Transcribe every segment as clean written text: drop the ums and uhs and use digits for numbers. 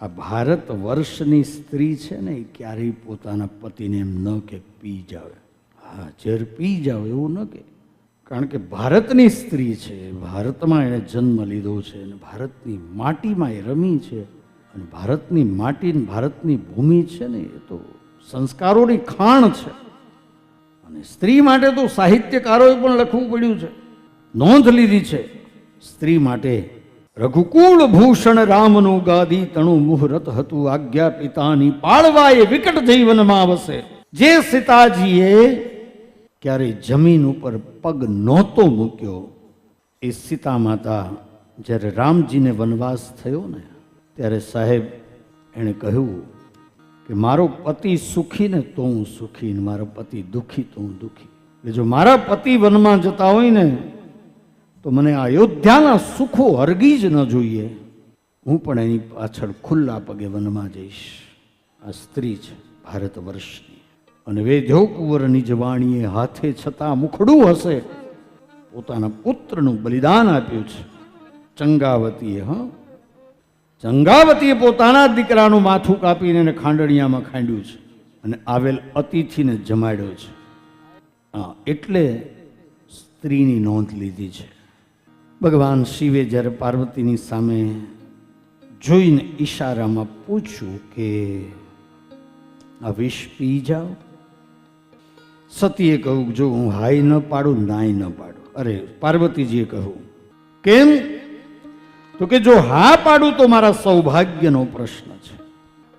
આ ભારત વર્ષની સ્ત્રી છે ને, એ ક્યારેય પોતાના પતિને એમ ન કે પી જાવ, હા ઝેર પી જાવ એવું ન કે. કારણ કે ભારતની સ્ત્રી છે, ભારતમાં એણે જન્મ લીધો છે અને ભારતની માટીમાં એ રમી છે. અને ભારતની માટી, ભારતની ભૂમિ છે ને, એ તો સંસ્કારોની ખાણ છે. અને સ્ત્રી માટે તો સાહિત્યકારોએ પણ લખવું પડ્યું છે, નોંધ લીધી છે. સ્ત્રી માટે રઘુકુળ ભૂષણ રામનું ગાદી તણું મુહૂર્ત હતું, આજ્ઞા પિતાની પાળવાએ વિકટ જૈવનમાં વસે. જે સીતાજીએ ક્યારે જમીન ઉપર પગ નહોતો મૂક્યો, એ સીતા માતા જ્યારે રામજીને વનવાસ થયો ને, ત્યારે સાહેબ એણે કહ્યું કે મારો પતિ સુખી ને તો હું સુખી, ને મારો પતિ દુઃખી તો હું દુઃખી. એટલે જો મારા પતિ વનમાં જતા હોય ને તો મને અયોધ્યાના સુખો હરગી જ ન જોઈએ. હું પણ એની પાછળ ખુલ્લા પગે વનમાં જઈશ. આ સ્ત્રી છે ભારત વર્ષની. અને વેધ્યો કુંવરની જવાણીએ હાથે છતાં મુખડું હશે પોતાના પુત્રનું બલિદાન આપ્યું છે. ચંગાવતીએ ચંગાવતીએ પોતાના દીકરાનું માથું કાપીને એને ખાંડણિયામાં ખાંડ્યું છે અને આવેલ અતિથિને જમાડ્યો છે. હા, એટલે સ્ત્રીની નોંધ લીધી છે. ભગવાન શિવે જ્યારે પાર્વતીની સામે જોઈને ઈશારામાં પૂછ્યું કે આ વિષ પી જાઓ, સતીએ કહ્યું જો હું હાઈ ન પાડું નાય ન પાડું. અરે પાર્વતીજીએ કહ્યું કેમ? તો કે જો હા પાડું તો મારા સૌભાગ્યનો પ્રશ્ન છે,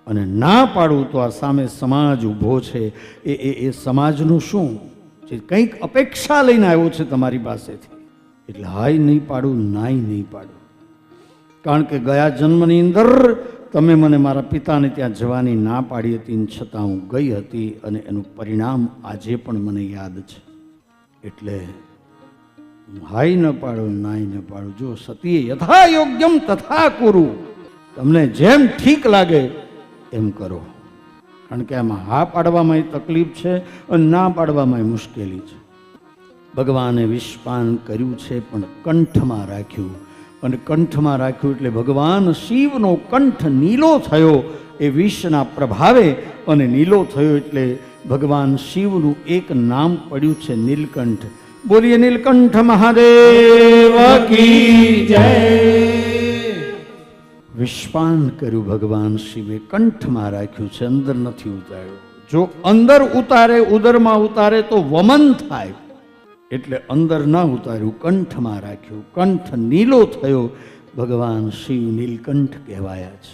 અને ના પાડું તો આ સામે સમાજ ઊભો છે, એ સમાજનું શું છે, કંઈક અપેક્ષા લઈને આવ્યો છે તમારી પાસેથી. એટલે હાય નહીં પાડું, નાય નહીં પાડું. કારણ કે ગયા જન્મની અંદર તમે મને મારા પિતાને ત્યાં જવાની ના પાડી હતી, છતાં હું ગઈ હતી અને એનું પરિણામ આજે પણ મને યાદ છે. એટલે હાય ન પાડું, નાય ન પાડું. જો સતીએ યથા યોગ્યમ તથા કુરુ, તમને જેમ ઠીક લાગે એમ કરો. કારણ કે આમાં હા પાડવામાં તકલીફ છે અને ના પાડવામાં મુશ્કેલી છે. ભગવાને વિષપાન કર્યું છે પણ કંઠમાં રાખ્યું, અને કંઠમાં રાખ્યું એટલે ભગવાન શિવનો કંઠ નીલો થયો એ વિષના પ્રભાવે, અને નીલો થયો એટલે ભગવાન શિવનું એક નામ પડ્યું છે નીલકંઠ. બોલીએ નીલકંઠ મહાદેવ કી જય. વિષપાન કર્યું ભગવાન શિવે, કંઠમાં રાખ્યું છે, અંદર નથી ઉતાર્યું. જો અંદર ઉતારે, ઉદરમાં ઉતારે તો વમન થાય, એટલે અંદર ના ઉતાર્યું, કંઠમાં રાખ્યું. કંઠ નીલો થયો, ભગવાન શિવ નીલકંઠ કહેવાયા છે.